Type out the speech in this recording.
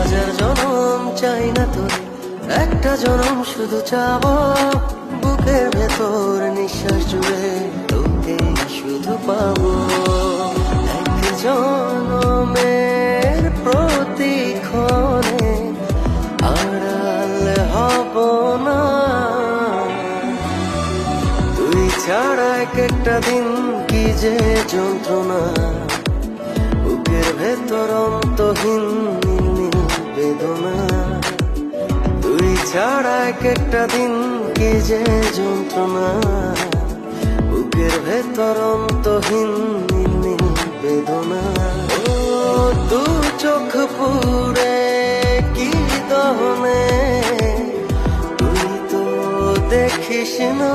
হাজার জনম চাই না তোরে, একটা জনম শুধু চাবো, বুকের ভেতর নিঃশ্বাস জুড়ে তোকে শুধু পাবো। এক জনমের প্রতিক্ষণে আড়াল হব না, তুই ছাড়া এক একটা দিন কি যে যন্ত্রণা, বুকের ভেতর অন্তহীন বেদনা। তুই ছাড়া এক একটা দিন কি যে যন্ত্রণা, বুকের ভেতর অন্তহীন বেদনা। ও দু চোখ পুরে কি দহনে, তুই তো দেখিস না।